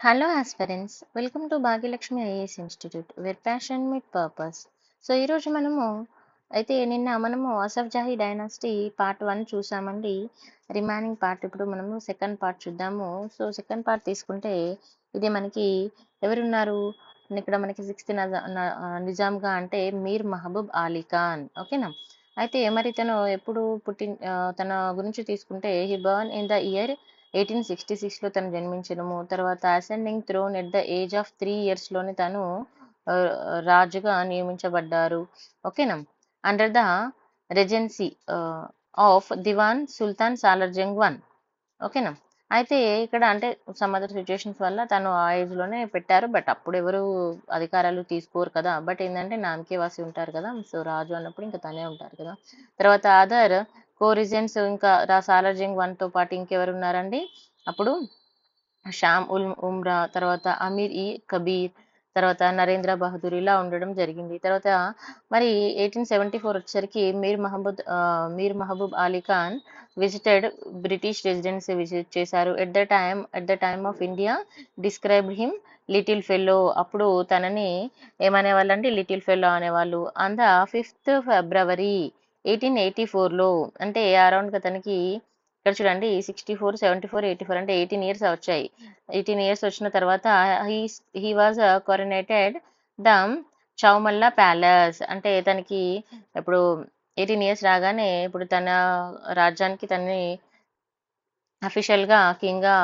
Hello aspirants, welcome to Bhagyalakshmi IAS institute where passion meet purpose. So ఈరోజు నిన్న మనము Asaf Jahi dynasty part 1 చూసామండి. Remaining part ఇప్పుడు మనము సెకండ్ పార్ట్ చూద్దాము. సో సెకండ్ పార్ట్ తీసుకుంటే ఇది మనకి ఎవరున్నారు ఇక్కడ మనకి సిక్స్త్ నిజాంగా అంటే మీర్ మహబూబ్ అలీ ఖాన్. ఓకేనా. అయితే మరి తను ఎప్పుడు తన గురించి తీసుకుంటే he born in the year 1866లో తను జన్మించడము, తర్వాత ascending throne at the age of 3 years లోనే తను ఆ, రాజుగా నియమించబడ్డారు. ఓకేనా. Under the regency of Diwan Sultan Salar Jung one. ఓకేనా. అయితే ఇక్కడ అంటే సమ్ అదర్ సిచ్యుయేషన్స్ వల్ల తను ఆ ఏజ్ లోనే పెట్టారు. బట్ అప్పుడు ఎవరు అధికారాలు తీసుకోరు కదా. బట్ ఏంటంటే నామకే వాసి ఉంటారు కదా. సో రాజు అన్నప్పుడు ఇంకా తనే ఉంటారు కదా. తర్వాత అదర్ కోరిజెంట్స్ ఇంకా సాలార్జంగ్ వన్ తో పాటు ఇంకెవరు ఉన్నారండి అప్పుడు షామ్ ఉల్ ఉమ్రా, తర్వాత అమీర్ ఈ కబీర్, తర్వాత నరేంద్ర బహదూర్ ఇలా ఉండడం జరిగింది. తర్వాత మరి 1874 వచ్చేసరికి Mir Mahbub Ali Khan visited British residency visit చేశారు. At the time of India described him little fellow. అప్పుడు తనని ఏమనేవాళ్ళంటే లిటిల్ ఫెల్లో అనేవాళ్ళు. ఆన్ ద 5th February 1884లో అంటే అరౌండ్ తనకి ఇక్కడ చూడండి 64, 74, 84 అంటే 18 years వచ్చాయి. 18 years వచ్చిన తర్వాత he was coronated the Chowmahalla palace. అంటే తనకి ఇప్పుడు 18 years రాగానే ఇప్పుడు తన రాజ్యానికి తనని అఫీషియల్ గా కింగ్ గా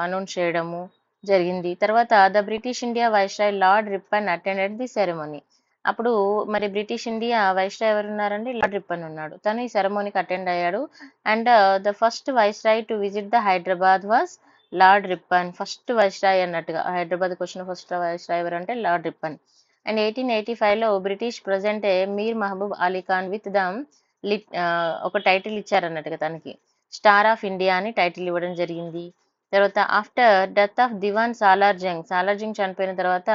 అనౌన్స్ చేయడము జరిగింది. తర్వాత the British India viceroy lord Ripon attended the ceremony. అప్పుడు మరి బ్రిటిష్ ఇండియా వైస్రాయ్ ఎవరు ఉన్నారండి? లార్డ్ రిప్పన్ ఉన్నాడు. తను ఈ సెరమోనీకి అటెండ్ అయ్యాడు. And the first viceroy to visit the Hyderabad was lord Ripon. First viceroy అన్నట్టుగా హైదరాబాద్కి వచ్చిన ఫస్ట్ వైస్రాయ్ ఎవరంటే లార్డ్ రిప్పన్. అండ్ 1885లో British president Mir Mahbub Ali Khan with the ఒక టైటిల్ ఇచ్చారన్నట్టుగా తనకి స్టార్ ఆఫ్ ఇండియా అని టైటిల్ ఇవ్వడం జరిగింది. తర్వాత after death of diwan Salar Jung చనిపోయిన తర్వాత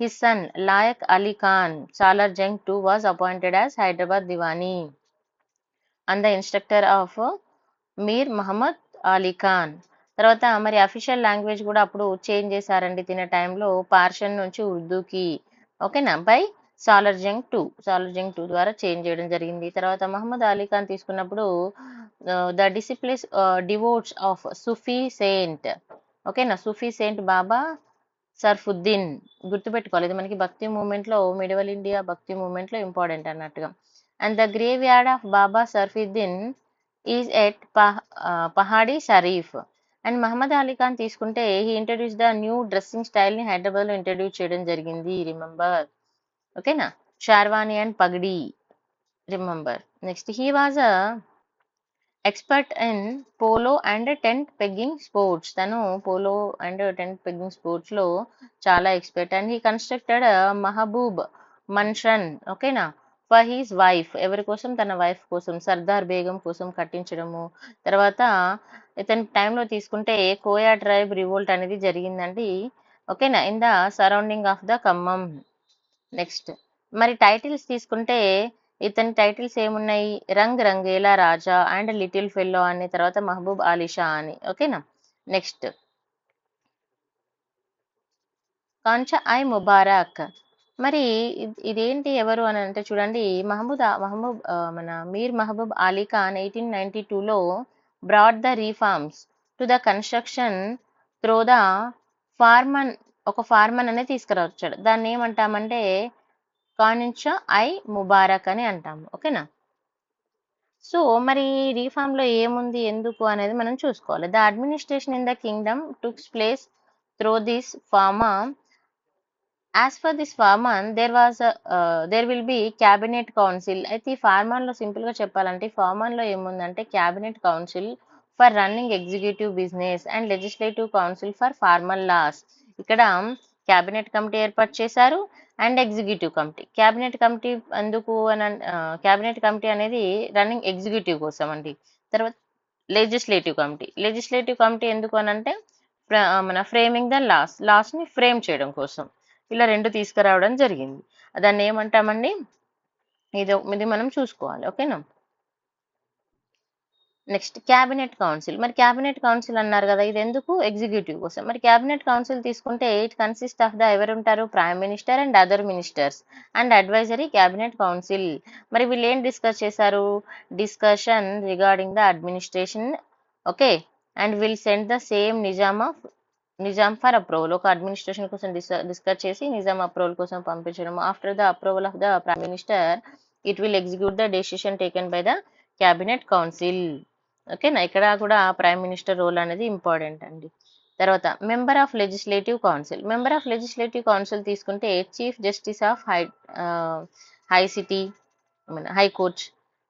his son Laiq Ali Khan Salar Jung two was appointed as Hyderabad diwan and the instructor of మీర్ మహమ్మద్ అలీ ఖాన్. తర్వాత మరి అఫీషియల్ లాంగ్వేజ్ కూడా అప్పుడు చేంజ్ చేశారండి తిన టైంలో పార్షియన్ నుంచి ఉర్దూకి. ఓకేనా. బై సాలార్జంగ్ టూ ద్వారా చేంజ్ చేయడం జరిగింది. తర్వాత మహమ్మద్ అలీ ఖాన్ తీసుకున్నప్పుడు the disciples devotees of Sufi saint. ఓకేనా. సుఫీ సెయింట్ బాబా సర్ఫుద్దీన్. గుర్తుపెట్టుకోవాలి, ఇది మనకి భక్తి మూవ్మెంట్ లో మిడివల్ ఇండియా భక్తి మూవ్మెంట్ లో ఇంపార్టెంట్ అన్నట్టుగా. And the graveyard of Baba Sharfuddin is at Pahadi Sharif. And Mohammed Ali Khan తీసుకుంటే he introduce the new dressing style ని హైదరాబాద్ లో ఇంట్రడ్యూస్ చేయడం జరిగింది. రిమెంబర్. ఓకేనా. షార్వానీ and pagdi. Remember. Next he was a expert in polo and tent pegging sports. తను polo and tent pegging sports లో చాలా expert. And he constructed Mahbub mansion. ఓకేనా. For his wife, ఎవరి కోసం? తన వైఫ్ కోసం, సర్దార్ బేగం కోసం కట్టించడము. తర్వాత ఇతని టైంలో తీసుకుంటే కోయా ట్రైబ్ రివోల్ట్ అనేది జరిగిందండి. ఓకేనా. In the surrounding of the Khammam. Next మరి టైటిల్స్ తీసుకుంటే ఇతని టైటిల్స్ ఏమున్నాయి? Rang Rangeela Raja and little fellow అని, తర్వాత మహబూబ్ అలీ షా అని. ఓకేనా. నెక్స్ట్ కాంచా ఐ ముబారక్. మరి ఇదేంటి ఎవరు అని అంటే చూడండి, మన మీర్ మహబూబ్ అలీ ఖాన్ 1892లో brought the reforms to the construction through the farman. ఒక ఫార్మన్ అనేది తీసుకురావచ్చాడు. దాన్ని ఏమంటామంటే కానించా ఐ ముబారక్ అని అంటాము. ఓకేనా. సో మరి రీఫార్మ్ లో ఏముంది, ఎందుకు అనేది మనం చూసుకోవాలి. The administration in the kingdom takes place through this farman. As for this farman there will be cabinet council. అయితే ఈ ఫార్మాన్ లో సింపుల్ గా చెప్పాలంటే ఫార్మాన్ లో ఏముందంటే cabinet council for running executive business and legislative council for formal laws. ఇక్కడ క్యాబినెట్ కమిటీ ఏర్పాటు చేశారు and executive committee. Cabinet committee ఎందుకు అని క్యాబినెట్ కమిటీ అనేది రన్నింగ్ ఎగ్జిక్యూటివ్ కోసం అండి. తర్వాత లెజిస్లేటివ్ కమిటీ ఎందుకు అని అంటే మన ఫ్రేమింగ్ ద లాస్ ని ఫ్రేమ్ చేయడం కోసం. ఇలా రెండు తీసుకురావడం జరిగింది. దాన్ని ఏమంటామండి, ఇది మనం చూసుకోవాలి. ఓకేనా. Next cabinet council. మరి క్యాబినెట్ కౌన్సిల్ అన్నారు కదా, ఇది ఎందుకు? ఎగ్జిక్యూటివ్ కోసం. మరి క్యాబినెట్ కౌన్సిల్ తీసుకుంటే ఇట్ కన్సిస్ట్ ఆఫ్ ద ఎవరుంటారు? Prime minister and other ministers and advisory cabinet council. మరి వీళ్ళు ఏం డిస్కస్ చేశారు? Discussion regarding the administration, okay, and will send the same Nizam for approval. ఒక అడ్మినిస్ట్రేషన్ కోసం డిస్కస్ చేసి నిజాం అప్రూవల్ కోసం పంపించడం. After the approval of the prime minister it will execute the decision taken by the cabinet council. ఓకేనా, ఇక్కడ కూడా prime minister role అనేది important అండి. తర్వాత member of legislative council. Member of legislative council తీసుకుంటే chief justice of high city high court.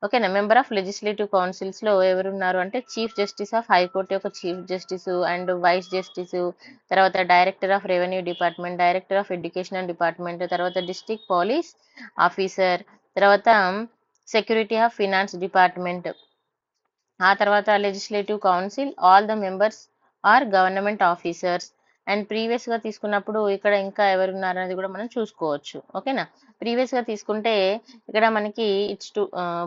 ఓకేనా, member of legislative councils లో ఎవరున్నారు అంటే చీఫ్ జస్టిస్ ఆఫ్ హైకోర్టు యొక్క chief justice and vice justice, తర్వాత director of revenue department, director of educational department, తర్వాత district police officer, తర్వాత security of finance department. ఆ తర్వాత legislative council all the members are government officers. And previous గా తీసుకున్నప్పుడు ఇక్కడ ఇంకా ఎవరున్నారు అనేది కూడా మనం చూసుకోవచ్చు. ఓకేనా, ప్రీవియస్ గా తీసుకుంటే ఇక్కడ మనకి it's to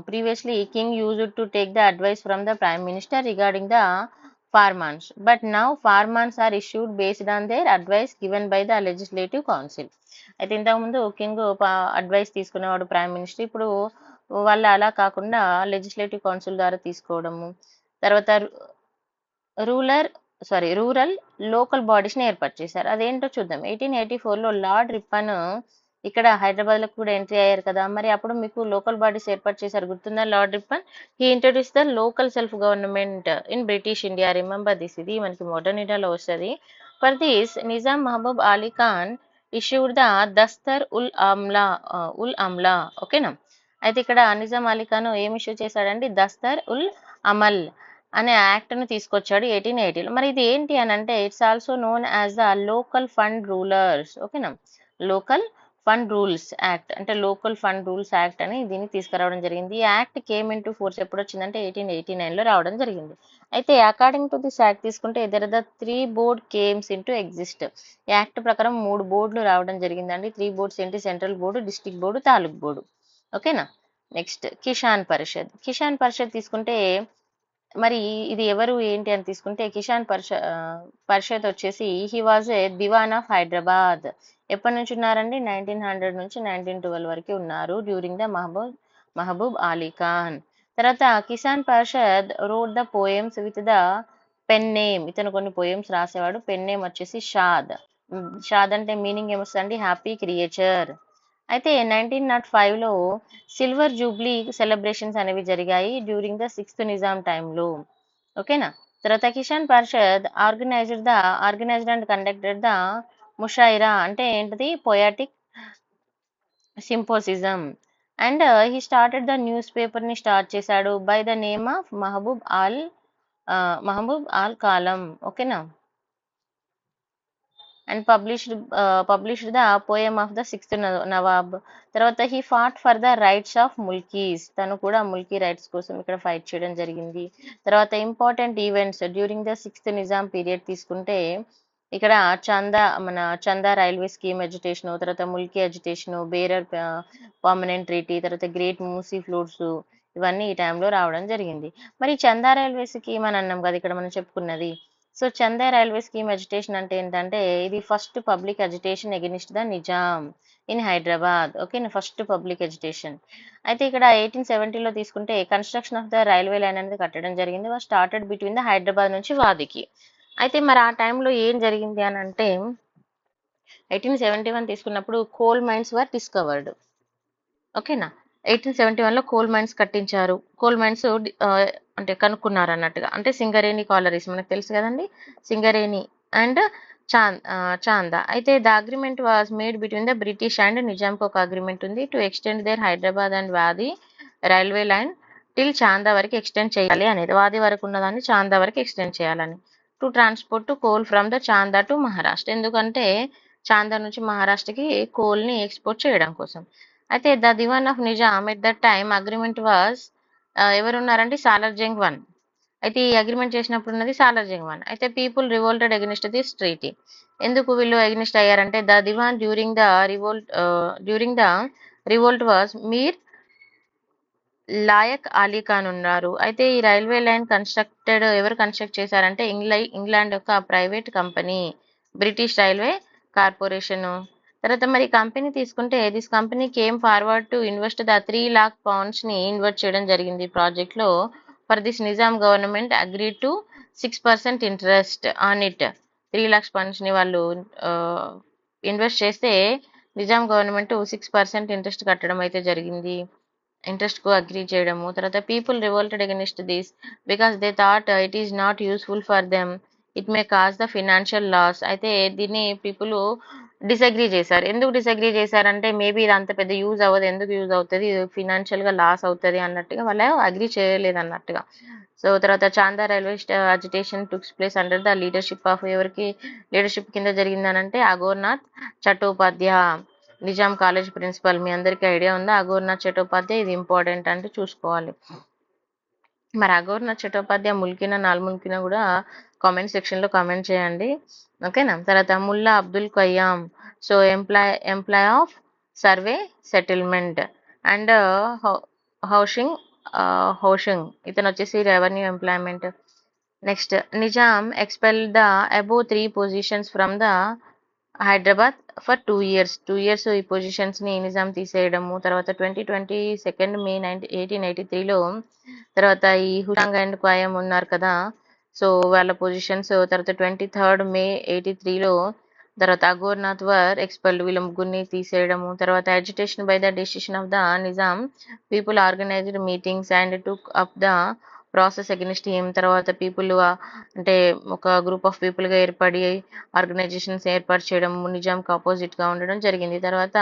previously king used to take the advice from the prime minister regarding the farmans, but now farmans are issued based on their advice given by the legislative council. అయితే ఇంతకుముందు కింగ్ అడ్వైస్ తీసుకునేవాడు prime minister, ఇప్పుడు వాళ్ళు అలా కాకుండా legislative council ద్వారా తీసుకోవడము. తర్వాత రూరల్ లోకల్ బాడీస్ ని ఏర్పాటు చేశారు. అదేంటో చూద్దాం. 1884లో లార్డ్ రిప్పన్ ఇక్కడ హైదరాబాద్ లో కూడా ఎంట్రీ అయ్యారు కదా, మరి అప్పుడు మీకు లోకల్ బాడీస్ ఏర్పాటు చేశారు, గుర్తుందా? Lord Ripon he introduce the local self government in British India. Remember this, ఇది మనకి మోడర్న్ ఇండియాలో వస్తుంది. For this Nizam Mahbub Ali Khan issued the Dastur ul Amal. ఓకేనా, అయితే ఇక్కడ నిజాం అలీ ఖాన్ ఏం ఇష్యూ చేశాడండి? దస్తర్ ఉల్ అమల్ అనే యాక్ట్ ను తీసుకొచ్చాడు 1880లో. మరి ఇది ఏంటి అని అంటే it's also known as the local fund rulers. ఓకేనా, లోకల్ ఫండ్ రూల్స్ యాక్ట్ అంటే లోకల్ ఫండ్ రూల్స్ యాక్ట్ అని దీన్ని తీసుకురావడం జరిగింది. ఈ act came in to force ఎప్పుడు వచ్చిందంటే 1889లో రావడం జరిగింది. అయితే అకార్డింగ్ టు దిస్ యాక్ట్ తీసుకుంటే there the 3 board comes in to exist. ఈ యాక్ట్ ప్రకారం 3 బోర్డులు రావడం జరిగిందండి. 3 బోర్డ్స్ ఏంటి? Central board, district board, taluk board. ఓకేనా, నెక్స్ట్ కిసాన్ పరిషత్. కిసాన్ పరిషత్ తీసుకుంటే మరి ఇది ఎవరు ఏంటి అని తీసుకుంటే కిసాన్ పరిషత్ వచ్చేసి he was a diwan of Hyderabad. ఎప్పటి నుంచి ఉన్నారండి? 1900 నుంచి 1912 వరకు ఉన్నారు డ్యూరింగ్ ద మహబూబ్ అలీ ఖాన్. తర్వాత Kishan Pershad wrote the poems with the pen name. ఇతను కొన్ని పోయమ్స్ రాసేవాడు. పెన్ నేమ్ వచ్చేసి షాద్. షాద్ అంటే మీనింగ్ ఏమొస్తుందండి? Happy creature. అయితే 1905లో సిల్వర్ జూబ్లీ సెలబ్రేషన్స్ అనేవి జరిగాయి డ్యూరింగ్ ద 6th నిజాం టైంలో. ఓకేనా, తర్వాత Kishan Pershad organized and conducted the mushaira అంటే ఏంటిది? Poetic symposium. And he started the newspaper ని స్టార్ట్ చేశాడు by the name of Mahbub al Kalam. ఓకేనా, and published the poem of the 6th Nawab. తర్వాత he fought for the rights of Mulkis. తను కూడా ముల్కీ రైట్స్ కోసం ఇక్కడ ఫైట్ చేయడం జరిగింది. తర్వాత important events during the 6th Nizam period తీసుకుంటే ఇక్కడ చందా రైల్వే స్కీమ్ ఎడ్యుటేషన్, తర్వాత ముల్కీ ఎడ్యుటేషన్, బేరర్ పర్మనెంట్ ట్రీటీ, తర్వాత గ్రేట్ మూసీ ఫ్లోట్స్, ఇవన్నీ ఈ టైంలో రావడం జరిగింది. మరి చందా రైల్వే స్కీమ్ అని అన్నాం కదా ఇక్కడ మనం చెప్పుకున్నది. So Chanda railway scheme agitation అంటే ఏంటంటే ఇది first public agitation against the Nizam in Hyderabad. Okay, first public agitation. అయితే ఇక్కడ 1870లో తీసుకుంటే construction of the railway line అనేది కట్టడం జరిగింది. స్టార్టెడ్ బిట్వీన్ ద హైదరాబాద్ నుంచి వాదికి. అయితే మరి ఆ టైంలో ఏం జరిగింది అని అంటే 1871 తీసుకున్నప్పుడు కోల్ మైన్స్ వర్ డిస్కవర్డ్. ఓకేనా, 1871లో కోల్ మైన్స్ కట్టించారు. కోల్ మైన్స్ అంటే కనుక్కున్నారు అన్నట్టుగా. అంటే సింగరేణి కాలరీస్ మనకు తెలుసు కదండి, సింగరేణి అండ్ చాందా. అయితే the agreement was made between the British and నిజాంకి ఒక అగ్రిమెంట్ ఉంది to extend there Hyderabad and Wadi railway line till Chanda వరకు ఎక్స్టెండ్ చేయాలి అనేది. వాది వరకు ఉన్నదాన్ని చాందా వరకు ఎక్స్టెండ్ చేయాలని. To transport to coal from the Chanda to Maharashtra. ఎందుకంటే చాందా నుంచి మహారాష్ట్రకి కోల్ ని ఎక్స్పోర్ట్ చేయడం కోసం. అయితే the diwan of Nizam at that time agreement was ఎవరున్నారంటే సాలార్ జంగ్ 1. అయితే ఈ అగ్రిమెంట్ చేసినప్పుడు ఉన్నది సాలార్ జంగ్ 1. అయితే people revolted against this treaty. ఎందుకు వీళ్ళు అగెనిస్ట్ అయ్యారంటే the diwan during the revolt was Mir Laiq Ali Khan ఉన్నారు. అయితే ఈ రైల్వే లైన్ ఎవరు కన్స్ట్రక్ట్ చేశారంటే ఇంగ్లాండ్ యొక్క private company, British railway corporation. తర్వాత మరి కంపెనీ తీసుకుంటే this company came forward to invest the 3 lakh pounds ని ఇన్వెస్ట్ చేయడం జరిగింది ఈ ప్రాజెక్ట్ లో. For this Nizam government agree to 6% interest on it. 3 lakhs pounds ని వాళ్ళు ఇన్వెస్ట్ చేస్తే నిజాం గవర్నమెంట్ 6% ఇంట్రెస్ట్ కట్టడం అయితే జరిగింది. ఇంట్రెస్ట్ కు అగ్రీ చేయడము. తర్వాత people revolted against this because they thought it is not useful for them, it may cause the financial loss. అయితే దీన్ని పీపుల్ డిసగ్రీ చేశారు. ఎందుకు డిసగ్రీ చేశారంటే మేబీ ఇది అంత పెద్ద యూజ్ అవ్వదు, ఎందుకు యూజ్ అవుతుంది, ఫినాన్షియల్ గా లాస్ అవుతుంది అన్నట్టుగా వాళ్ళు అగ్రీ చేయలేదు అన్నట్టుగా. సో తర్వాత Chanda railway agitation takes place under the leadership of ఎవరికి లీడర్షిప్ కింద జరిగిందనంటే అఘోర్నాథ్ చట్టోపాధ్యాయ, నిజాం కాలేజ్ ప్రిన్సిపల్. మీ అందరికీ ఐడియా ఉందా అఘోర్నాథ్ చట్టోపాధ్యాయ? ఇది ఇంపార్టెంట్ అంటే చూసుకోవాలి. మరి అఘోర్నాథ్ చట్టోపాధ్యాయ ముల్కినా నాల్ముల్కినా కూడా కామెంట్ సెక్షన్ లో కామెంట్ చేయండి, ఓకేనా. తర్వాత Mulla Abdul Qayyum, so employ of survey settlement and housing housing, ఇతను వచ్చేసి revenue employment. Next Nizam expel the above 3 positions from the Hyderabad for 2 years. 2 years ఈ పొజిషన్స్ ని నిజాం తీసేయడము. తర్వాత 22 May 1883లో తర్వాత ఈ హుషాంగ్ అండ్ క్వాయం ఉన్నారు కదా, సో వాళ్ళ పొజిషన్స్. తర్వాత 23 May 83లో తర్వాత అఘోర్నాథ్ వర్ ఎక్స్పెల్డ్, వీళ్ళ ముగ్గురిని తీసేయడము. తర్వాత agitation by the decision of the Nizam, people organised meetings and took up the process against him. తర్వాత పీపుల్ అంటే ఒక గ్రూప్ ఆఫ్ పీపుల్ గా ఏర్పడి ఆర్గనైజేషన్స్ ఏర్పాటు చేయడం, నిజాంకి ఆపోజిట్ గా ఉండడం జరిగింది. తర్వాత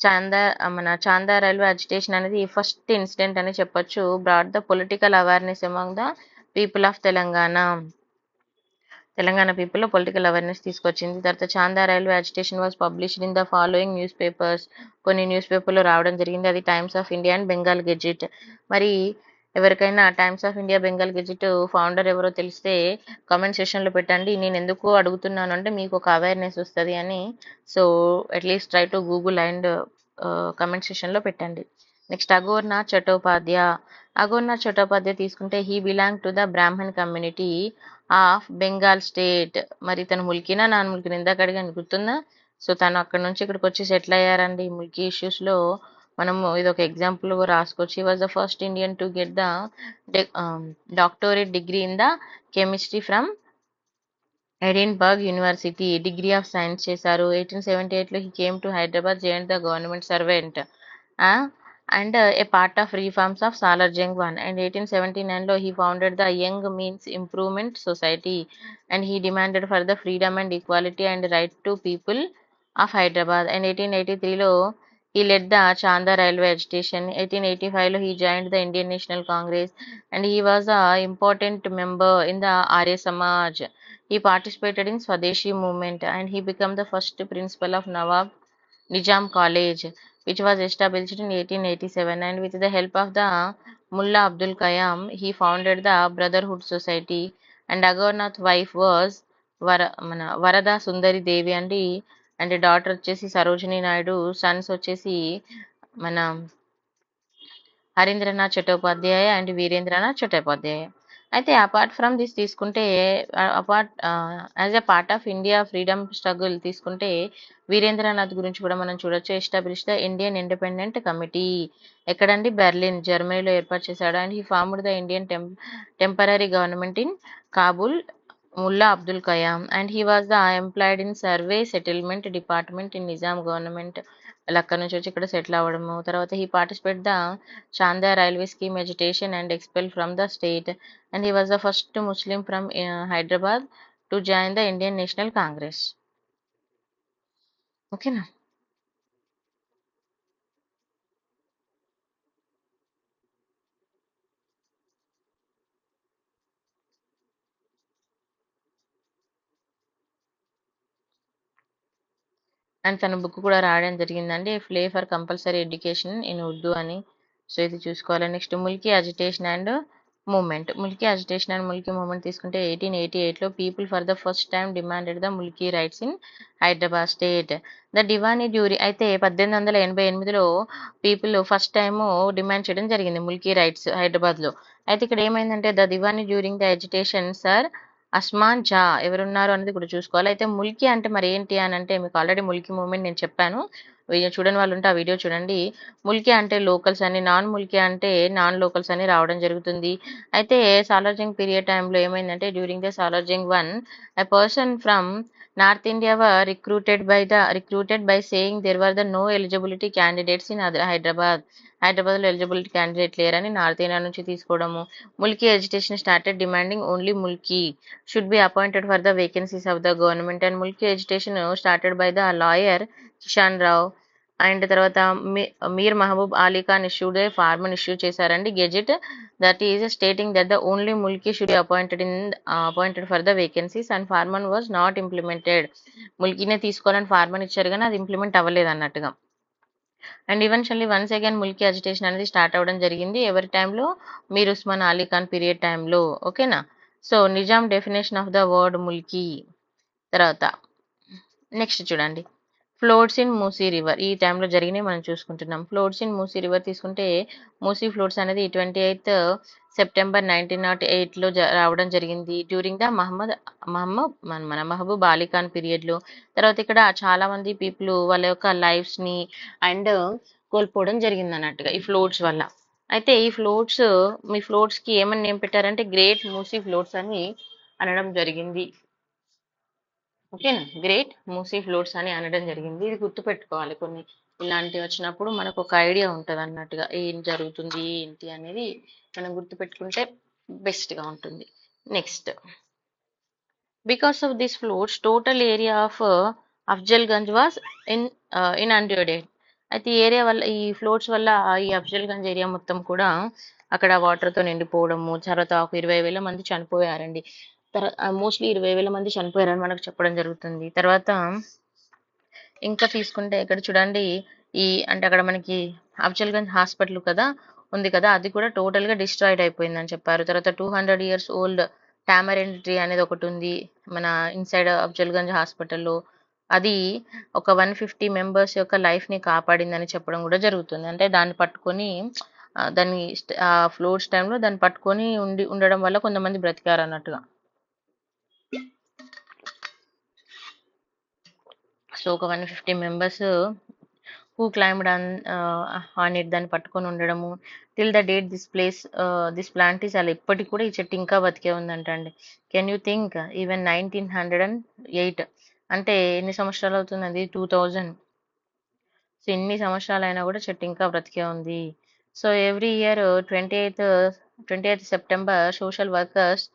చాందా రైల్వే అజిటేషన్ అనేది ఫస్ట్ ఇన్సిడెంట్ అని చెప్పొచ్చు, broad the political awareness among the people of Telangana. Telangana people లో పొలిటికల్ అవేర్నెస్ తీసుకొచ్చింది. తర్వాత Chanda railway agitation was published in the following news papers, కొన్ని న్యూస్ పేపర్లో రావడం జరిగింది. అది times of India and Bengal gazette. మరి ఎవరికైనా times of India Bengal gazette founder ఎవరో తెలిస్తే కామెంట్ సెక్షన్ లో పెట్టండి. నేను ఎందుకు అడుగుతున్నాను అంటే మీకు ఒక అవేర్నెస్ వస్తుంది అని. So at least try to Google and comment section లో పెట్టండి. నెక్స్ట్ అఘోర్నాథ్ చట్టోపాధ్యాయ. అఘోర్నాథ్ చట్టోపాధ్యాయ తీసుకుంటే he belong to the Brahmin community of Bengal state. మరి తను ముల్కినా నాన్ ముల్కినా ఇందాక అడిగాను గుర్తుందా. సో తను అక్కడ నుంచి ఇక్కడికి వచ్చి సెటిల్ అయ్యారండి ముల్కీ ఇష్యూస్ లో. మనం ఇది ఒక ఎగ్జాంపుల్ రాసుకోవచ్చు. Was the first Indian to get the doctorate degree in the chemistry from Edinburgh university. Degree of science చేశారు. 1878లో he came to Hyderabad, joined the government servant and a part of reforms of Salar Jung I. And 1879లో he founded the Young Means Improvement Society and he demanded for the freedom and equality and right to people of Hyderabad. And 1883లో he led the Chanda railway agitation. 1885లో he joined the Indian National Congress and he was a important member in the Arya Samaj. He participated in Swadeshi movement and he became the first principal of Nawab Nizam College, which was established in 1887. And with the help of the Mullah Abdul Qayyam, he founded the Brotherhood Society. And Agarnath wife was Varada Sundari Devi and daughter వచ్చేసి Sarojini Naidu, Sons వచ్చేసి మన Harindranath Chattopadhyay and Veerendranath Chattopadhyay. అయితే apart from this తీసుకుంటే as a part of India freedom struggle తీసుకుంటే వీరేంద్రనాథ్ గురించి కూడా మనం చూడొచ్చు. Establish the Indian independent committee, ఎక్కడండి బెర్లిన్ జర్మనీలో ఏర్పాటు చేశాడు. And he formed the Indian temporary government in Kabul, Mullah Abdul Qayyam, and he was the employed in survey settlement department in Nizam government. వాళ్ళు అక్కడ నుంచి వచ్చి ఇక్కడ సెటిల్ అవ్వడము. తర్వాత he participated the Chandya railway scheme agitation and expelled from the state, and he was the first Muslim from Hyderabad to join the Indian National Congress. ఓకేనా. And తన book కూడా రాయడం జరిగిందండి, plea for compulsory education in Urdu అని. So ఇది చూసుకోవాలి. Next Mulki agitation and movement. Mulki agitation and Mulki movement తీసుకుంటే 1888లో people for the first time demanded the Mulki rights in Hyderabad state. The diwan during అయితే 1888లో పీపుల్ ఫస్ట్ టైము డిమాండ్ చేయడం జరిగింది ముల్కీ రైట్స్ హైదరాబాద్‌లో. అయితే ఇక్కడ ఏమైందంటే the diwan during the agitation sir Asman Jah ఎవరున్నారు అనేది కూడా చూసుకోవాలి. అయితే ముల్కీ అంటే మరి ఏంటి అనంటే మీకు ఆల్రెడీ ముల్కీ మూవ్‌మెంట్ నేను చెప్పాను. వీడియో చూడని వాళ్ళుంటే ఆ వీడియో చూడండి. ముల్కీ అంటే లోకల్స్ అని, నాన్ ముల్కీ అంటే నాన్ లోకల్స్ అని రావడం జరుగుతుంది. అయితే సాలార్జంగ్ పీరియడ్ టైంలో ఏమైందంటే during the Salar Jung one a person from north India were recruited by saying there were the no eligibility candidates in Hyderabad. హైదరాబాద్లో ఎలిజిబిలిటీ క్యాండిడేట్ లేరని నార్త్ ఇండియా నుంచి తీసుకోవడము. Mulki agitation started demanding only Mulki should be appointed for the vacancies of the government and Mulki agitation started by the lawyer Kishan Rao and తర్వాత Mir Mahbub Ali Khan issued a farman issue చేశారండి gazette that is stating that the only Mulki should be appointed for the vacancies and farman was not implemented. ముల్కీనే తీసుకోవాలని ఫార్మన్ ఇచ్చారు కానీ అది implement అవ్వలేదు అన్నట్టుగా. And eventually once again Mulki agitation అనేది స్టార్ట్ అవ్వడం జరిగింది ఎవరి టైంలో మీర్ ఉస్మాన్ అలీ ఖాన్ పీరియడ్ టైంలో. ఓకేనా. So Nizam definition of the word Mulki. తర్వాత నెక్స్ట్ చూడండి ఫ్లోట్స్ ఇన్ మూసీ రివర్ ఈ టైంలో జరిగినాయి మనం చూసుకుంటున్నాం. ఫ్లోట్స్ ఇన్ మూసీ రివర్ తీసుకుంటే మూసీ ఫ్లోట్స్ అనేది 28th సెప్టెంబర్ 1908లో రావడం జరిగింది డ్యూరింగ్ ద మన మహబూబ్ అలీ ఖాన్ పీరియడ్లో. తర్వాత ఇక్కడ చాలా మంది పీపుల్ వాళ్ళ యొక్క లైఫ్స్ని అండ్ కోల్పోవడం జరిగింది అన్నట్టుగా ఈ ఫ్లోట్స్ వల్ల. అయితే ఈ ఫ్లోట్స్ మీ ఫ్లోట్స్కి ఏమని నేమ్ పెట్టారంటే గ్రేట్ మూసీ ఫ్లోట్స్ అని అనడం జరిగింది. ఓకేనా. గ్రేట్ మూసీ ఫ్లోట్స్ అని అనడం జరిగింది. ఇది గుర్తుపెట్టుకోవాలి. కొన్ని ఇలాంటివి వచ్చినప్పుడు మనకు ఒక ఐడియా ఉంటుంది అన్నట్టుగా ఏం జరుగుతుంది ఏంటి అనేది మనం గుర్తుపెట్టుకుంటే బెస్ట్గా ఉంటుంది. Next because of this floods total area of Afzalgunj was inundated. అయితే ఈ ఏరియా వల్ల ఈ ఫ్లోట్స్ వల్ల ఈ అఫ్జల్గంజ్ ఏరియా మొత్తం కూడా అక్కడ వాటర్తో నిండిపోవడము తర్వాత ఒక 20,000 మంది చనిపోయారండి. మోస్ట్లీ 20,000 మంది చనిపోయారని మనకు చెప్పడం జరుగుతుంది. తర్వాత ఇంకా తీసుకుంటే ఇక్కడ చూడండి అంటే అక్కడ మనకి అఫ్జల్గంజ్ హాస్పిటల్ ఉంది కదా అది కూడా టోటల్గా డిస్ట్రాయిడ్ అయిపోయిందని చెప్పారు. తర్వాత 200 years ఓల్డ్ టామరెంట్ ట్రీ అనేది ఒకటి ఉంది మన ఇన్సైడ్ అఫ్జల్గంజ్ హాస్పిటల్లో. అది ఒక 150 members యొక్క లైఫ్ని కాపాడిందని చెప్పడం కూడా జరుగుతుంది. అంటే దాన్ని పట్టుకొని దాన్ని ఫ్లోట్స్ టైంలో దాన్ని పట్టుకొని ఉండడం వల్ల కొంతమంది బ్రతికారు అన్నట్టుగా. సో ఒక 150 members who climbed on it దాన్ని పట్టుకొని ఉండడము. Till the date this plant is అలా ఇప్పటికి కూడా ఈ చెట్టు ఇంకా బతికే ఉందంట అండి. కెన్ యూ థింక్ ఈవెన్ 1908 అంటే ఎన్ని సంవత్సరాలు అవుతుంది అది 2000. సో ఎన్ని సంవత్సరాలు అయినా కూడా చెట్టు ఇంకా బ్రతికే ఉంది. So every year 28th September social workers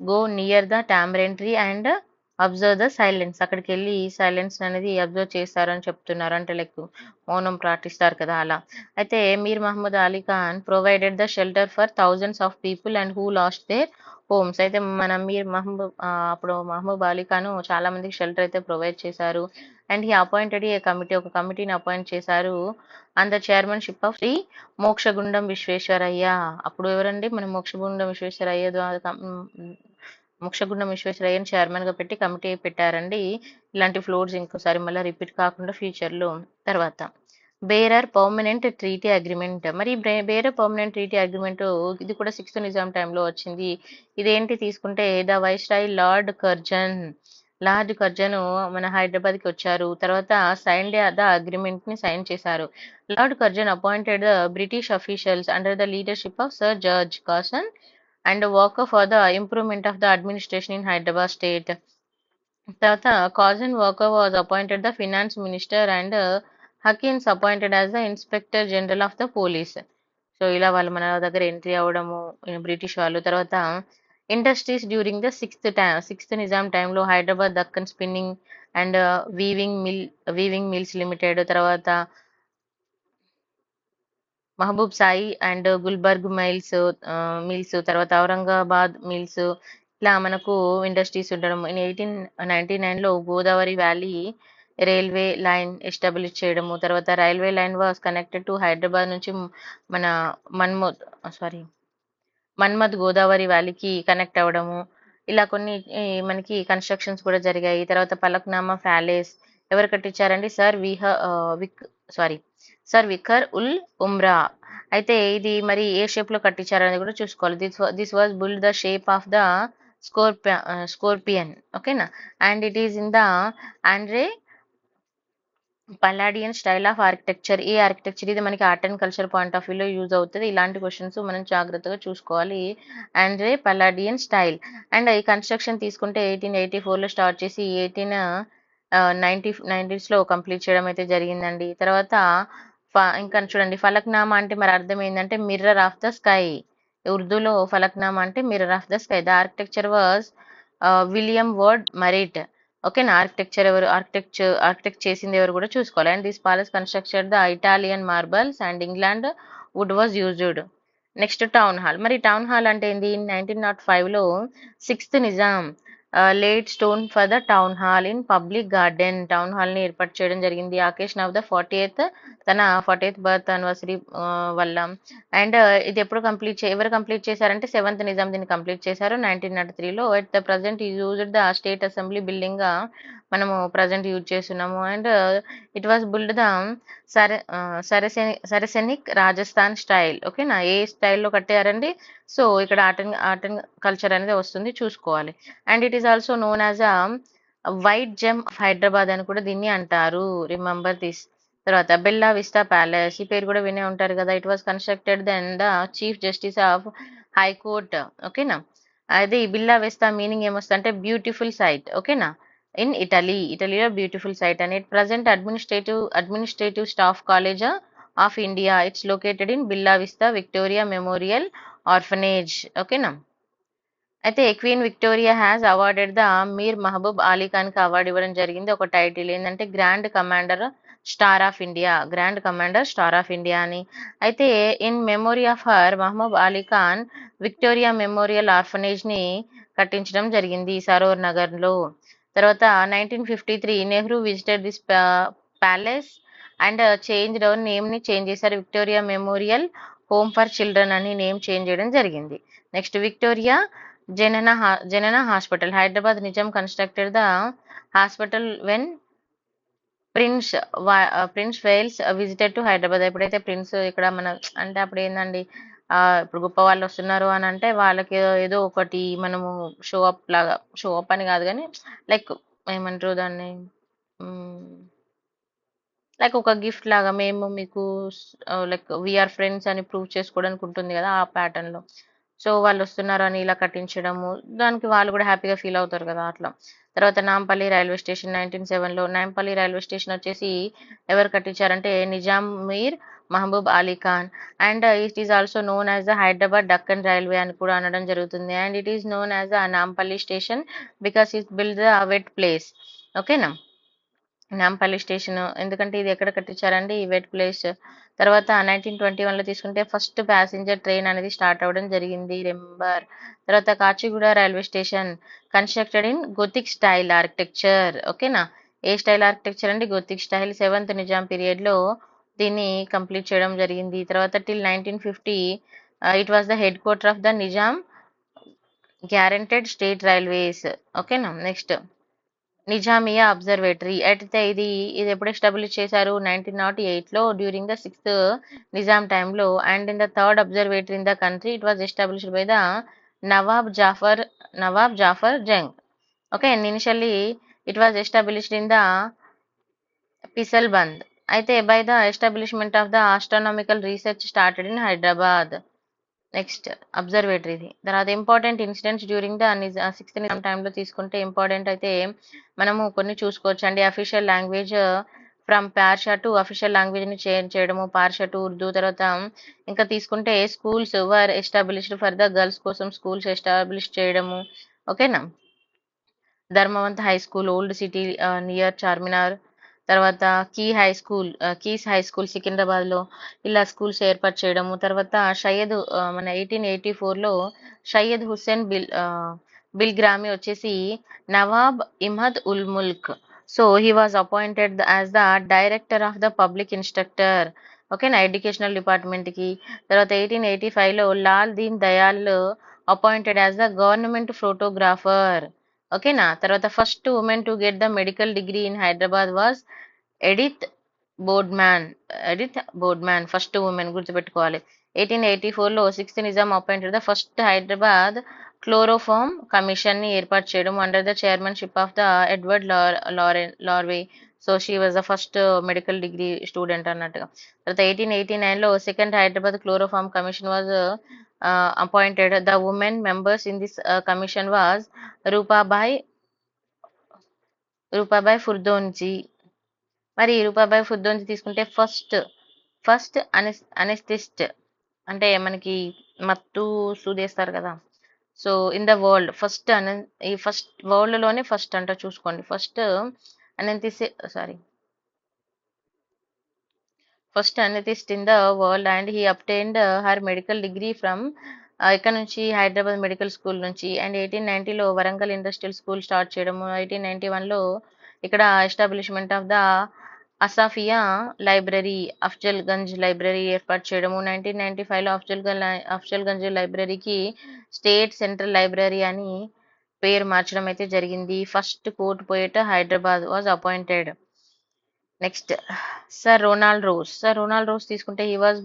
go near the tamarind tree and observe the silence. అక్కడికి వెళ్ళి సైలెన్స్ అనేది అబ్జర్వ్ చేస్తారని చెప్తున్నారు. అంటే లైక్ మౌనం పాటిస్తారు కదా అలా. అయితే Mir Mohammed Ali Khan provided the shelter for thousands of people and who lost their homes. అయితే మన మీర్ అప్పుడు మహబూబ్ అలీ ఖాన్ చాలా మందికి షెల్టర్ అయితే ప్రొవైడ్ చేశారు. And he appointed a committee ఒక కమిటీని అపాయింట్ చేశారు and the chairmanship of Shri Mokshagundam Visvesvaraya. అప్పుడు ఎవరండి మన మోక్షగుండం విశ్వేశ్వరయ్య మోక్షగుండం విశ్వేశ్వరయ్యని చైర్మన్గా పెట్టి కమిటీ పెట్టారండి. ఇలాంటి ఫ్లోట్స్ ఇంకోసారి మళ్ళీ రిపీట్ కాకుండా ఫ్యూచర్లో. తర్వాత బేరర్ పర్మనెంట్ ట్రీటీ అగ్రిమెంట్. మరి బేరర్ పర్మనెంట్ ట్రీటీ అగ్రిమెంట్ ఇది కూడా 6th నిజాం టైంలో వచ్చింది. ఇదేంటి తీసుకుంటే ద వైస్రాయ్ లార్డ్ కర్జన్ మన హైదరాబాద్కి వచ్చారు. తర్వాత సైన్డ్ ద అగ్రిమెంట్ని సైన్ చేశారు. Lord Curzon appointed the British officials under the leadership of sir George Casson and work for the improvement of the administration in Hyderabad state. తర్వాత Casson Walker was appointed the finance minister and Hawkins appointed as the inspector general of the police. So ఇలా వాళ్ళు మన దగ్గర entry అవ్వడము British వాళ్ళు. తర్వాత industries during the 6th Nizam టైంలో Hyderabad Deccan spinning and weaving mills limited, తర్వాత మహబూబ్ సాయి అండ్ గుల్బర్గ్ మిల్స్, తర్వాత ఔరంగాబాద్ మిల్స్, ఇట్లా మనకు ఇండస్ట్రీస్ ఉండడం. 1899లో Godavari valley railway line establish చేయడము. తర్వాత railway line was connected to Hyderabad నుంచి మన మన్మద్ గోదావరి వ్యాలీకి కనెక్ట్ అవ్వడము, ఇలా కొన్ని మనకి కన్స్ట్రక్షన్స్ కూడా జరిగాయి. తర్వాత పలక్నామా ప్యాలెస్ ఎవరు కట్టించారండి? సర్ విఖర్ ఉల్ ఉమ్రా. అయితే ఇది మరి ఏ షేప్ లో కట్టించారనేది కూడా చూసుకోవాలి. This was built the shape of the scorpion, ఓకేనా, and it is in the Andre Palladian style of architecture. ఈ ఆర్కిటెక్చర్ ఇది మనకి art and culture point of వ్యూలో యూజ్ అవుతుంది. ఇలాంటి క్వశ్చన్స్ మనం జాగ్రత్తగా చూసుకోవాలి. Andre Palladian style. అండ్ ఈ కన్స్ట్రక్షన్ తీసుకుంటే 1884లో స్టార్ట్ చేసి 1890లో కంప్లీట్ చేయడం అయితే జరిగిందండి. తర్వాత ఇంకా చూడండి, ఫలక్నామా అంటే మరి అర్థం ఏంటంటే మిర్రర్ ఆఫ్ ద స్కై. ఉర్దూలో ఫలక్నామా అంటే mirror of the sky. The architecture was William Ward Marrett. ఓకేనా, ఆర్కిటెక్ట్ చేసింది ఎవరు కూడా చూసుకోవాలి. And this palace construction the Italian marbles and England wood was used. Next town hall. మరి టౌన్ హాల్ అంటే ఏంది? 1905లో 6th Nizam laid stone for the town hall in public garden. Town hall ని ఏర్పాటు చేయడం జరిగింది. Occasion of the 40th birth anniversary వల్ల. And ఇది ఎప్పుడు ఎవరు కంప్లీట్ చేశారంటే 7th నిజాం దీన్ని కంప్లీట్ చేశారు 1903లో. At the present used the state assembly building గా మనము ప్రజెంట్ యూజ్ చేస్తున్నాము. And it was built the Saracenic Rajasthan style. ఓకేనా, ఏ స్టైల్లో కట్టారండి? సో ఇక్కడ ఆర్ట్ అండ్ కల్చర్ అనేది వస్తుంది, చూసుకోవాలి. And it is also known as a white gem of Hyderabad అని కూడా దీన్ని అంటారు. Remember this. తర్వాత బెల్లా విస్టా ప్యాలెస్, ఈ పేరు కూడా వినే ఉంటారు కదా. It was constructed then the chief justice of high court. ఓకేనా, అదే ఈ బిల్లా విస్టా మీనింగ్ ఏమొస్తుంది అంటే బ్యూటిఫుల్ సైట్. ఓకేనా, ఇన్ ఇటలీలో beautiful sight. And it present administrative staff college of India. It's located in Bella Vista Victoria Memorial orphanage. ఓకేనా, అయితే Queen Victoria has awarded the Mir Mahbub Ali Khan కి అవార్డు ఇవ్వడం జరిగింది. ఒక టైటిల్ ఏంటంటే grand commander star of India అని. అయితే in memory of her Mahbub Ali Khan Victoria Memorial orphanage ని కట్టించడం జరిగింది సరోవర్ నగర్ లో. తర్వాత 1953 Nehru visited this palace and name ని చేంజ్ చేశారు. Victoria Memorial home for children అని నేమ్ చేంజ్ చేయడం జరిగింది. నెక్స్ట్ విక్టోరియా జనన hospital. Hyderabad Nizam constructed the hospital when prince Wales visited to Hyderabad. ఎప్పుడైతే ప్రిన్స్ ఇక్కడ మన అంటే అప్పుడు ఏందండి, ఇప్పుడు గొప్ప వాళ్ళు వస్తున్నారు అని అంటే వాళ్ళకి ఏదో ఒకటి మనము షో అప్ అని కాదు కానీ లైక్ ఏమంటారు దాన్ని, లైక్ ఒక గిఫ్ట్ లాగా మేము మీకు లైక్ వీఆర్ ఫ్రెండ్స్ అని ప్రూవ్ చేసుకోవడానికి ఉంటుంది కదా, ఆ ప్యాటర్న్ లో. సో వాళ్ళు వస్తున్నారు అని ఇలా కట్టించడము, దానికి వాళ్ళు కూడా హ్యాపీగా ఫీల్ అవుతారు కదా, అట్లా. తర్వాత నాంపల్లి రైల్వే స్టేషన్ 1907లో. నాంపల్లి రైల్వే స్టేషన్ వచ్చేసి ఎవరు కట్టించారంటే Nizam Mir Mahbub Ali Khan. And it is also known as the Hyderabad Deccan railway అని కూడా అనడం జరుగుతుంది. And it is known as the Nampally station because it built the wet place. ఓకేనా, నాంపల్లి స్టేషన్ ఎందుకంటే ఇది ఎక్కడ కట్టించారండి, ఈ వెట్ ప్లేస్. తర్వాత 1921లో తీసుకుంటే ఫస్ట్ ప్యాసింజర్ ట్రైన్ అనేది స్టార్ట్ అవ్వడం జరిగింది, రిమెంబర్. తర్వాత Kachiguda railway station constructed in gothic style architecture. ఓకేనా, ఏ స్టైల్ ఆర్కిటెక్చర్ అండి? గొతిక్ స్టైల్. 7th నిజాం పీరియడ్ లో దీన్ని కంప్లీట్ చేయడం జరిగింది. తర్వాత till 1950 it was the head quarter of the Nizam guaranteed state railways. ఓకేనా, నెక్స్ట్ నిజామియా అబ్జర్వేటరీ. అయితే ఇది ఎప్పుడు ఎస్టాబ్లిష్ చేశారు? 1908లో డ్యూరింగ్ ద 6th నిజాం టైంలో. And in the third observatory in the country it was established by the Nawab Zafar Jung. Okay, and initially it was established in the Pisalbanda. అయితే by the establishment of the astronomical research started in Hyderabad. Next అబ్జర్వేటరీది. తర్వాత important incidents during the 6th Nizam టైంలో తీసుకుంటే important అయితే మనము కొన్ని చూసుకోవచ్చు అండి. Official language from Persian to official language ని చేంజ్ చేయడము, పార్షా టు ఉర్దూ. తర్వాత ఇంకా తీసుకుంటే schools were established for the girls కోసం స్కూల్స్ ఎస్టాబ్లిష్ చేయడము. ఓకేనా, Dharmavant high school old city near Charminar. తర్వాత కీస్ హై స్కూల్ సికింద్రాబాద్ లో ఇలా స్కూల్స్ ఏర్పాటు చేయడము. తర్వాత మన 1884లో షయ్యద్ హుస్సేన్ బిల్గ్రామి వచ్చేసి Nawab Imad ul Mulk. So he was appointed as the director of the public instructor. ఓకేనా, ఎడ్యుకేషనల్ డిపార్ట్మెంట్కి. తర్వాత 1885లో Lal Deen Dayal appointed as the government photographer. ఓకేనా. తర్వాత first women to get the medical degree in Hyderabad was Edith Boardman. Edith Boardman first women, గుర్తుపెట్టుకోవాలి. 1884లో sixth Nizam appointed the first Hyderabad chloroform commission ని ఏర్పాటు చేయడం under the chairmanship of the Edward larvae. So she was the first medical degree student అన్నట్టుగా. తర్వాత 1889లో second Hyderabad chloroform commission was appointed. The women members in this commission was Rupabai Rupabai Furdoonji. మరి రూపాబాయ్ ఫుర్దోన్జీ తీసుకుంటే first అనెస్థిస్ట్, అంటే మనకి మత్తు సూదేస్తారు కదా. So in the world first ఈ ఫస్ట్ వరల్డ్ లోనే ఫస్ట్ అంట, చూసుకోండి. First anaesthetist in the world and he obtained her medical degree from ఇక్కడ నుంచి హైదరాబాద్ మెడికల్ స్కూల్ నుంచి. అండ్ 1890లో వరంగల్ ఇండస్ట్రియల్ స్కూల్ స్టార్ట్ చేయడము. 1891లో ఇక్కడ establishment of the Asafia library, Afzal Gunj library ఏర్పాటు చేయడము. 1995లో అఫ్జల్ గంజ్ లైబ్రరీకి స్టేట్ సెంట్రల్ లైబ్రరీ అని పేరు మార్చడం అయితే జరిగింది. First court poet Hyderabad was appointed. Next sir Ronald Ross తీసుకుంటే he was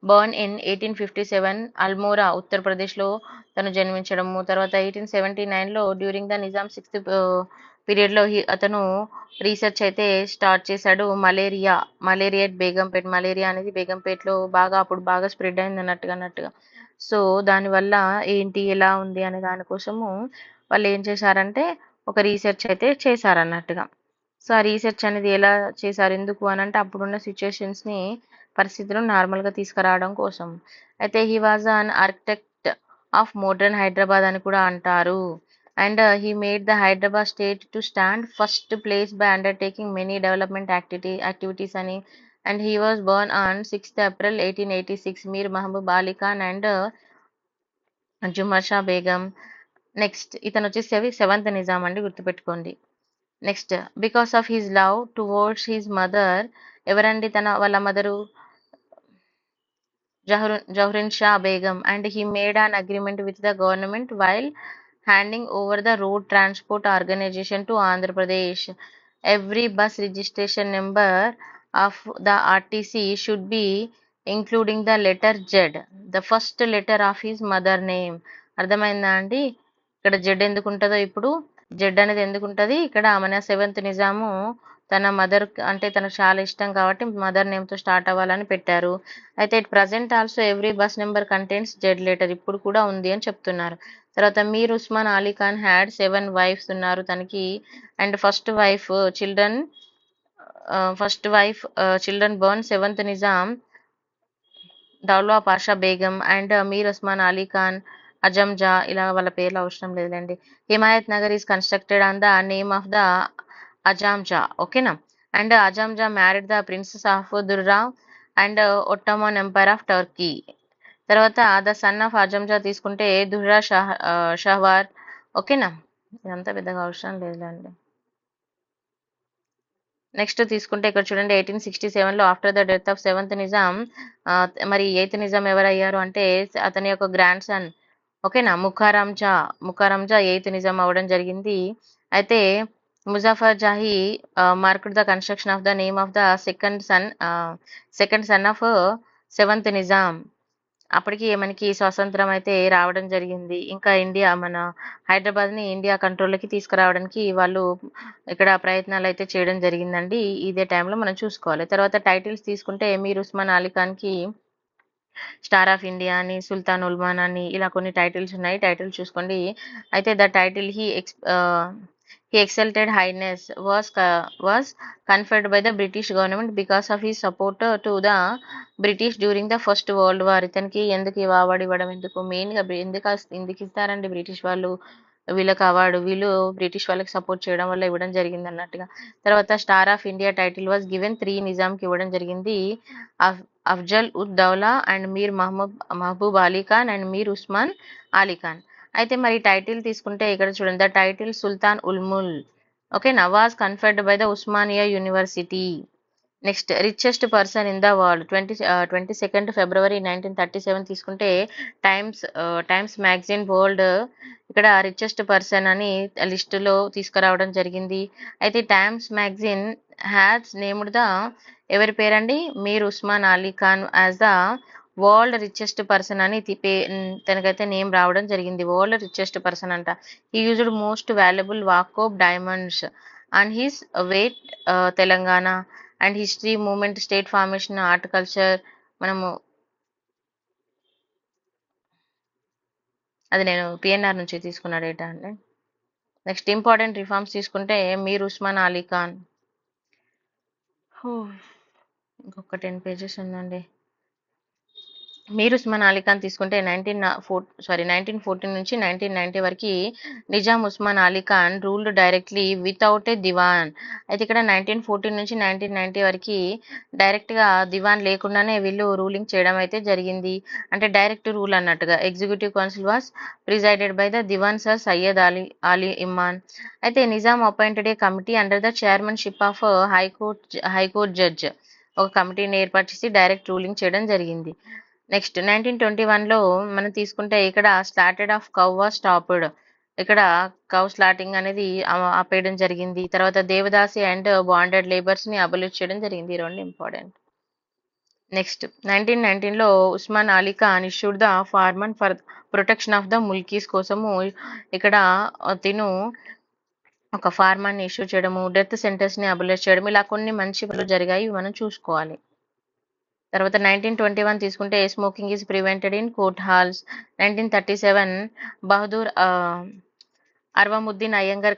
born in 1857 Almora, ఉత్తరప్రదేశ్లో తను జన్మించడము. తర్వాత 1879లో డ్యూరింగ్ ద నిజాం సిక్స్త్ పీరియడ్లో అతను రీసెర్చ్ అయితే స్టార్ట్ చేశాడు. మలేరియా బేగంపేట్. మలేరియా అనేది బేగంపేట్లో అప్పుడు బాగా స్ప్రెడ్ అయింది అన్నట్టుగా. సో దానివల్ల ఏంటి, ఎలా ఉంది అనే దానికోసము వాళ్ళు ఏం చేశారంటే ఒక రీసెర్చ్ అయితే చేశారన్నట్టుగా. సో ఆ రీసెర్చ్ అనేది ఎలా చేశారు, ఎందుకు అని అంటే అప్పుడున్న సిచ్యుయేషన్స్ని, పరిస్థితులను నార్మల్గా తీసుకురావడం కోసం. అయితే he was an architect of modern Hyderabad అని కూడా అంటారు. And he made the Hyderabad state to stand first place by undertaking many development activities అని. And he was born on 6th April 1886. Mir Mahbub Ali Khan and Jumar Shah Begum. Next ఇతను వచ్చేసి seventh Nizam అండి, గుర్తుపెట్టుకోండి. Next because of his love towards his mother. ఎవరండి వాళ్ళ mother? Zahran Shah Begum. And he made an agreement with the government while handing over the road transport organization to Andhra Pradesh. Every bus registration number of the RTC should be including the letter Z, the first letter of his mother name. అర్థమైందా అండి? ఇక్కడ Z ఎందుకు ఉంటుందో, ఇప్పుడు Z అనేది ఎందుకు ఉంటుంది ఇక్కడ, మన సెవెంత్ నిజాము తన మదర్ అంటే తనకు చాలా ఇష్టం కాబట్టి మదర్ నేమ్తో స్టార్ట్ అవ్వాలని పెట్టారు. అయితే it present also every bus number contains Z letter, ఇప్పుడు కూడా ఉంది అని చెప్తున్నారు. తర్వాత మీర్ ఉస్మాన్ అలీ ఖాన్ హ్యాడ్ 7 వైఫ్స్ ఉన్నారు తనకి. And first wife children born seventh Nizam Daula Pasha Begum and Mir Osman Ali Khan, Azamjah, ఇలా వాళ్ళ పేర్లు అవసరం లేదండి. Himayat Nagar is constructed on the name of the Azamjah. ఓకేనా. And Azamjah married the princess of దుర్రావ్ and Ottoman umpire of Turkey. తర్వాత ద సన్ ఆఫ్ అజంజా తీసుకుంటే దుర్రా షహవార్. ఓకేనా, ఇదంతా పెద్దగా అవసరం లేదండి. నెక్స్ట్ తీసుకుంటే ఇక్కడ చూడండి 1867లో after the death of seventh Nizam, మరి ఎయిత్ నిజాం ఎవరయ్యారు అంటే అతని యొక్క గ్రాండ్ సన్, ఓకేనా, ముఖారంజా ఎయిత్ నిజాం అవ్వడం జరిగింది. అయితే Muzaffar Jahi marked the construction of the name of the second son of seventh Nizam. అప్పటికి మనకి స్వాతంత్రం అయితే రావడం జరిగింది. ఇంకా మన హైదరాబాద్ని ఇండియా కంట్రోల్లోకి తీసుకురావడానికి వాళ్ళు ఇక్కడ ప్రయత్నాలు అయితే చేయడం జరిగిందండి. ఇదే టైంలో మనం చూసుకోవాలి. తర్వాత టైటిల్స్ తీసుకుంటే మీర్ ఉస్మాన్ అలీ ఖాన్కి స్టార్ ఆఫ్ ఇండియా అని, సుల్తాన్ ఉల్మాన్ అని, ఇలా కొన్ని టైటిల్స్ ఉన్నాయి. టైటిల్ చూసుకోండి. అయితే the title he exalted highness was conferred by the British government because of his support to the British during the First World War. ఇతనికి ఎందుకు ఈ అవార్డు ఇవ్వడం, మెయిన్గా ఎందుకు ఇస్తారండి బ్రిటిష్ వాళ్ళు వీళ్ళకి అవార్డు? వీళ్ళు బ్రిటిష్ వాళ్ళకి సపోర్ట్ చేయడం వల్ల ఇవ్వడం జరిగింది అన్నట్టుగా. తర్వాత star of India title was given 3 నిజాంకి ఇవ్వడం జరిగింది. Afzal ud Daula and Mir Mahbub Ali Khan and Mir Osman Ali Khan. అయితే మరి టైటిల్ తీసుకుంటే ఇక్కడ చూడండి, ద టైటిల్ సుల్తాన్ ఉల్ముల్, okay, Nawaz conferred by the Osmania university. Next richest person in the world 22nd February 1937 తీసుకుంటే టైమ్స్ మ్యాగజైన్ వరల్డ్ ఇక్కడ రిచెస్ట్ పర్సన్ అని లిస్టులో తీసుకురావడం జరిగింది. అయితే Times magazine has named the ఎవరి పేరండి Mir Osman Ali Khan as the world richest person అని తనకైతే నేమ్ రావడం జరిగింది. వరల్డ్ రిచెస్ట్ పర్సన్ అంట. He used most valuable Jacob diamonds and his weight Telangana and history movement state formation art culture మనము అది నేను పిఎన్ఆర్ నుంచి తీసుకున్న డేటా అండి. నెక్స్ట్ ఇంపార్టెంట్ రిఫార్మ్స్ తీసుకుంటే మీర్ ఉస్మాన్ అలీ ఖాన్ ఇంకొక 10 పేజెస్ ఉందండి. మీర్ ఉస్మాన్ అలీ ఖాన్ తీసుకుంటే 1914 నుంచి 1990 వరకు Nizam Osman Ali Khan ruled directly without a Diwan. అయితే ఇక్కడ 1914 నుంచి 1990 వరకు డైరెక్ట్గా దివాన్ లేకుండానే వీళ్ళు రూలింగ్ చేయడం అయితే జరిగింది. అంటే డైరెక్ట్ రూల్ అన్నట్టుగా. Executive council was presided by the Diwan sir Syed Ali Imam. అయితే Nizam appointed a committee under the chairmanship of high court judge. ఒక కమిటీని ఏర్పాటు చేసి డైరెక్ట్ రూలింగ్ చేయడం జరిగింది. నెక్స్ట్ 1921లో మనం తీసుకుంటే ఇక్కడ slotted of cow was stopped. ఇక్కడ కౌ స్లాటింగ్ అనేది ఆపేయడం జరిగింది. తర్వాత దేవదాసి అండ్ బాండెడ్ లేబర్స్ ని అబలిష్ చేయడం జరిగింది. ఈ రెండు ఇంపార్టెంట్. నెక్స్ట్ 1919లో Osman Ali Khan issued the farman for protection of the Mulkis కోసము ఇక్కడ తిను ఒక ఫార్మాన్ని ఇష్యూ చేయడము, డెత్ సెంటెన్స్ ని అబలిష్ చేయడం, ఇలా కొన్ని మంచి పనులు జరిగాయి. ఇవి మనం చూసుకోవాలి. తర్వాత 1921 తీసుకుంటే smoking is prevented in court halls. 1937 Bahadur Aravamuddin Iyengar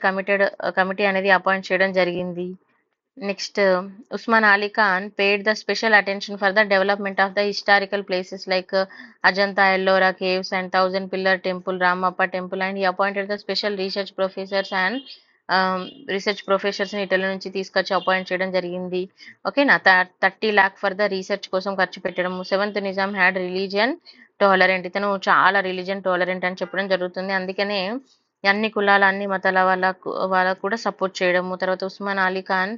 committee అనేది అపాయింట్ చేయడం జరిగింది. Next Osman Ali Khan paid the special attention for the development of the historical places like Ajanta Ellora caves and 1000 pillar temple, Ramappa temple and he appointed the special research professors ని Italy నుంచి తీసుకొచ్చి appoint చేయడం జరిగింది. ఓకేనా. 30 lakh for the research కోసం ఖర్చు పెట్టడం. 7th Nizam had religion tolerant. ఇతను చాలా రిలీజియన్ టాలరెంట్ అని చెప్పడం జరుగుతుంది. అందుకనే అన్ని కులాల అన్ని మతాల వాళ్ళకు కూడా సపోర్ట్ చేయడము. తర్వాత Osman Ali Khan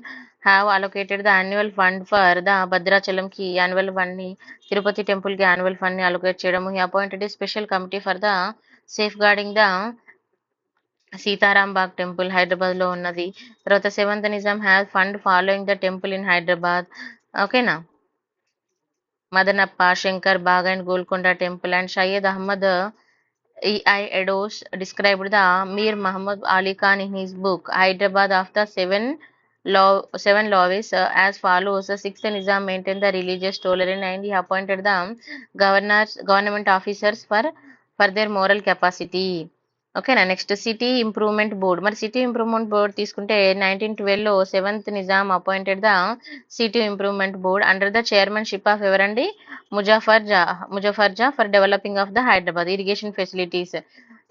have allocated the annual fund for the భద్రాచలంకి యాన్యువల్ ఫండ్ ని, తిరుపతి టెంపుల్ కి యాన్యువల్ ఫండ్ ని అలొకేట్ చేయడము. He appointed a special committee for the safeguarding the Sitaram Bagh temple Hyderabad లో ఉన్నది. తర్వాత 7th Nizam have fund following the temple in Hyderabad. ఓకేనా. Madanappa, Shankar Bagh and Golconda temple and Syed Ahmed E.I. Edos described the Mir Muhammad Ali Khan in his book Hyderabad of the Seven Laws as follows. The sixth Nizam maintained the religious tolerance and he appointed the government officers for their moral capacity. ఓకేనా. Next city improvement board. మరి city improvement board తీసుకుంటే 1912లో 7th Nizam appointed the city improvement board under the chairmanship of ఎవరండి ముజఫర్ జా for developing of the Hyderabad irrigation facilities.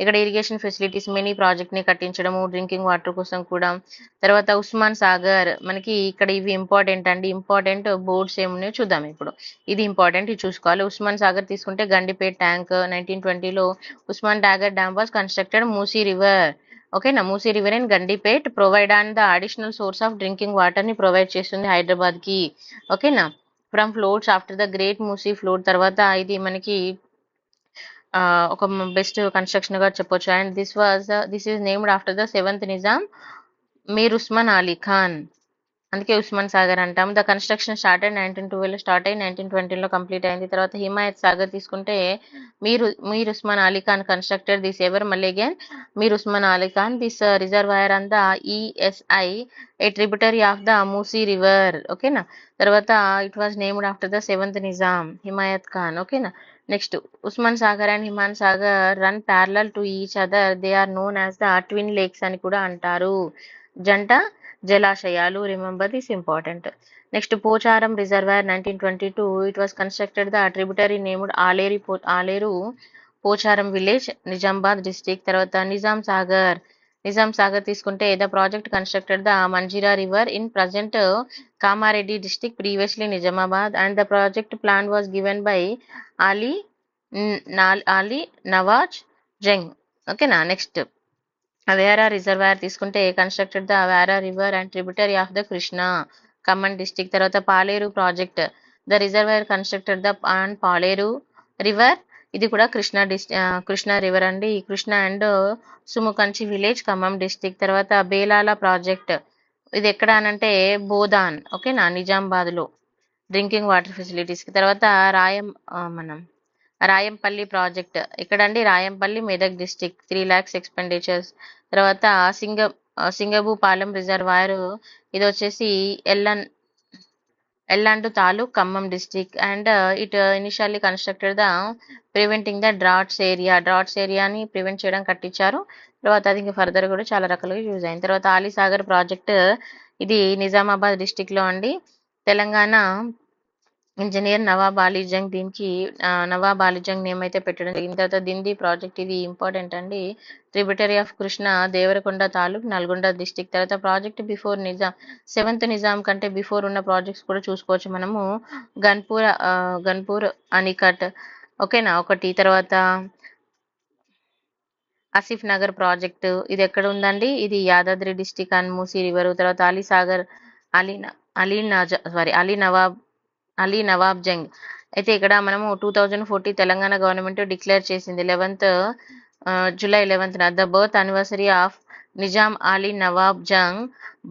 ఇక్కడ irrigation facilities mini project ని కట్టించడము drinking water కోసం కూడా. తర్వాత ఉస్మాన్ సాగర్ మనకి ఇక్కడ ఇవి ఇంపార్టెంట్ అండి. ఇంపార్టెంట్ బోర్డ్స్ ఏమున్నాయో చూద్దాం ఇప్పుడు. ఇది ఇంపార్టెంట్, ఇది చూసుకోవాలి. ఉస్మాన్ సాగర్ తీసుకుంటే గండిపేట్ ట్యాంక్. 1920లో Osman Sagar dam was constructed Musi river. ఓకేనా. Musi river in Gandipet provide and the additional source of drinking water ని ప్రొవైడ్ చేస్తుంది హైదరాబాద్ కి. ఓకేనా. From floods after the great Musi flood. తర్వాత ఇది మనకి ఒక బెస్ట్ కన్స్ట్రక్షన్ గా చెప్పొచ్చు. And this is named after the 7th Nizam Mir Osman Ali Khan. అందుకే ఉస్మాన్ సాగర్ అంటాం. ద కన్స్ట్రక్షన్ స్టార్టెడ్ 1912 స్టార్ట్ అయ్యి 1920లో కంప్లీట్ అయింది. తర్వాత హిమాయత్ సాగర్ తీసుకుంటే Mir Osman Ali Khan constructed this ever మళ్ళీ again Mir Osman Ali Khan this reservoir on the ESI a tributary of the Musi river. ఓకేనా. తర్వాత it was named after the 7th Nizam Himayat Khan. ఓకేనా. Next Osman Sagar and Himayat Sagar run parallel to each other. They are known as the twin lakes అని కూడా అంటారు. జంట జలాశయాలు. Remember this important. Next Pocharam reservoir 1922 it was constructed the tributary named Aleru Pocharam village Nizamabad district. తర్వాత నిజాం సాగర్ తీసుకుంటే the project constructed the Manjira river in present Kamareddy district previously Nizamabad and the project plan was given by Ali Nawaz Jung. ఓకేనా. Next Wyra reservoir తీసుకుంటే constructed the Wyra river and tributary of the Krishna. Khammam district. తర్వాత Paleru project, the reservoir constructed the on Paleru river, ఇది కూడా Krishna river అండి. Krishna and సుముకంచి village, Khammam district. తర్వాత బేలాల project, ఇది ఎక్కడ అనంటే బోధాన్, ఓకేనా, నిజామాబాద్లో, డ్రింకింగ్ వాటర్ ఫెసిలిటీస్కి. తర్వాత మనం రాయంపల్లి ప్రాజెక్ట్ ఎక్కడండి, Rayampalli Medak district, 3 lakhs expenditures. తర్వాత సింగభూపాలెం రిజర్వాయర్, ఇది వచ్చేసి Yellandu taluk, Khammam district. And it initially constructed the preventing the droughts ఏరియాని ప్రివెంట్ చేయడం కట్టించారు. తర్వాత అది ఇంకా ఫర్దర్ కూడా చాలా రకాలుగా యూజ్ అయింది. తర్వాత ఆలీసాగర్ ప్రాజెక్ట్, ఇది నిజామాబాద్ డిస్టిక్లో అండి, తెలంగాణ ఇంజనీర్ నవాబ్ అలీ జంగ్ దీనికి నవాబ్ అలీ జంగ్ నేమ్ అయితే పెట్టడం జరిగింది. తర్వాత దిండి ప్రాజెక్ట్, ఇది ఇంపార్టెంట్ అండి, tributary of Krishna, Devarakonda taluk, Nalgonda district. తర్వాత project before Nizam, 7th Nizam కంటే బిఫోర్ ఉన్న ప్రాజెక్ట్స్ కూడా చూసుకోవచ్చు మనము. గన్పూర్ అనికట్, ఓకేనా, ఒకటి. తర్వాత ఆసిఫ్ నగర్ ప్రాజెక్ట్, ఇది ఎక్కడ ఉందండి, ఇది Yadadri district and Musi river. తర్వాత అలీసాగర్, అలీ అలీ నవాబ్ జంగ్, అయితే ఇక్కడ మనము 2040 తెలంగాణ గవర్నమెంట్ డిక్లేర్ చేసింది 11th July 11th the birth anniversary of Nizam Ali Nawab Jung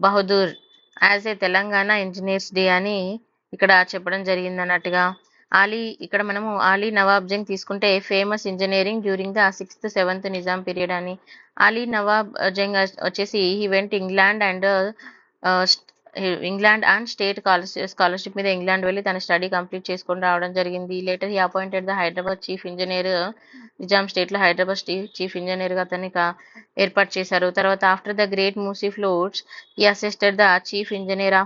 Bahadur as a Telangana engineers day అని ఇక్కడ చెప్పడం జరిగింది అన్నట్టుగా. ఇక్కడ మనము అలీ నవాబ్ జంగ్ తీసుకుంటే famous engineering during the 6th 7th Nizam period అని. అలీ నవాబ్ జంగ్ వచ్చేసి he went England and state scholarship మీద ఇంగ్లాండ్ వెళ్ళి తన స్టడీ కంప్లీట్ చేసుకొని రావడం జరిగింది. Later he appointed the Hyderabad chief engineer, Nizam స్టేట్లో హైదరాబాద్ చీఫ్ ఇంజనీర్గా అతన్ని ఏర్పాటు చేశారు. తర్వాత after the great Musi floods he assisted the chief engineer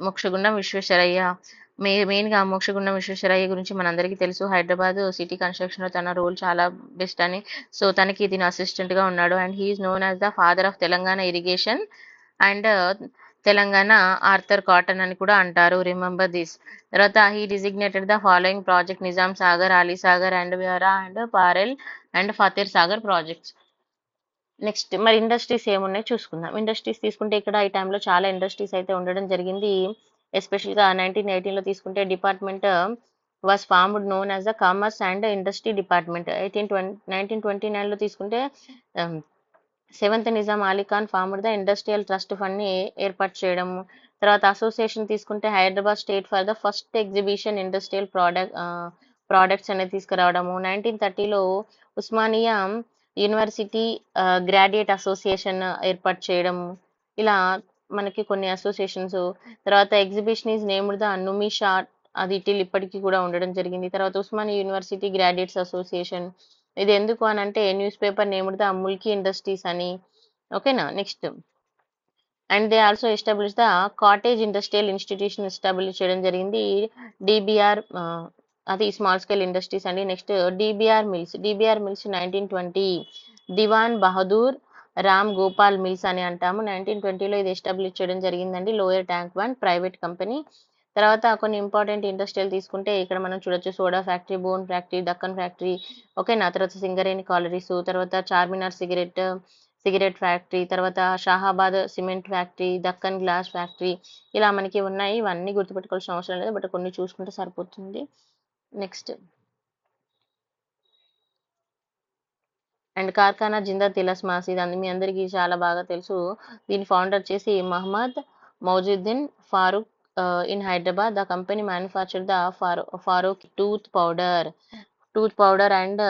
Mokshagundam Visvesvaraya. మెయిన్గా మోక్షగుండం విశ్వేశ్వరయ్య గురించి మనందరికీ తెలుసు, హైదరాబాద్ సిటీ కన్స్ట్రక్షన్లో తన రోల్ చాలా బెస్ట్ అని. సో తనకి దీని అసిస్టెంట్గా ఉన్నాడు. And he is known as the father of Telangana irrigation and Telangana Arthur Cotton అని కూడా అంటారు. Remember this. తర్వాత he designated the following project Nizam Sagar, Ali Sagar and విహారా అండ్ పారెల్ అండ్ ఫతేర్ సాగర్ ప్రాజెక్ట్స్. నెక్స్ట్ మరి ఇండస్ట్రీస్ ఏమున్నాయి చూసుకుందాం. ఇండస్ట్రీస్ తీసుకుంటే ఇక్కడ ఈ టైంలో చాలా ఇండస్ట్రీస్ అయితే ఉండడం జరిగింది. ఎస్పెషల్గా 1918లో తీసుకుంటే department was formed known as the commerce and industry department. 1929లో తీసుకుంటే 7th Nizam Ali Khan formed the industrial trust ఫండ్ని ఏర్పాటు చేయడము. తర్వాత అసోసియేషన్ తీసుకుంటే Hyderabad state for the first exhibition industrial products అనేది తీసుకురావడము. 1930లో ఉస్మానియా యూనివర్సిటీ గ్రాడ్యుయేట్ అసోసియేషన్ ఏర్పాటు చేయడము. ఇలా మనకి కొన్ని అసోసియేషన్స్. తర్వాత exhibition is named the Numaish, అది ఇప్పటికీ కూడా ఉండడం జరిగింది. తర్వాత ఉస్మానియా యూనివర్సిటీ గ్రాడ్యుయేట్స్ అసోసియేషన్, ఇది ఎందుకు అని అంటే news paper named the Mulki industries అని, ఓకేనా. Next and they also establish the cottage industrial institution establish చేయడం జరిగింది. డిబిఆర్, అది స్మాల్ స్కేల్ ఇండస్ట్రీస్ అండి. నెక్స్ట్ డిబిఆర్ మిల్స్ 1920, దివాన్ బహదూర్ రామ్ గోపాల్ మిల్స్ అని అంటాము. 1920లో ఇది ఎస్టాబ్లిష్ చేయడం జరిగిందండి. Lower tank bund private company. తర్వాత కొన్ని ఇంపార్టెంట్ ఇండస్ట్రియల్ తీసుకుంటే ఇక్కడ మనం చూడొచ్చు, soda factory, bone factory, Deccan factory, ఓకేనా. తర్వాత సింగరేణి కాలరీస్, తర్వాత చార్మినార్ సిగరెట్ ఫ్యాక్టరీ, తర్వాత Shahabad cement factory, Deccan glass factory, ఇలా మనకి ఉన్నాయి. ఇవన్నీ గుర్తుపెట్టుకోవాల్సిన అవసరం లేదు, బట్ కొన్ని చూసుకుంటే సరిపోతుంది. నెక్స్ట్ అండ్ కార్ఖానా జిందా తిలస్మాస్, ఇది మీ అందరికీ చాలా బాగా తెలుసు. దీని ఫౌండర్ చేసి Mohammed Moizuddin Farooq in Hyderabad. The company manufacture the Farooq tooth powder and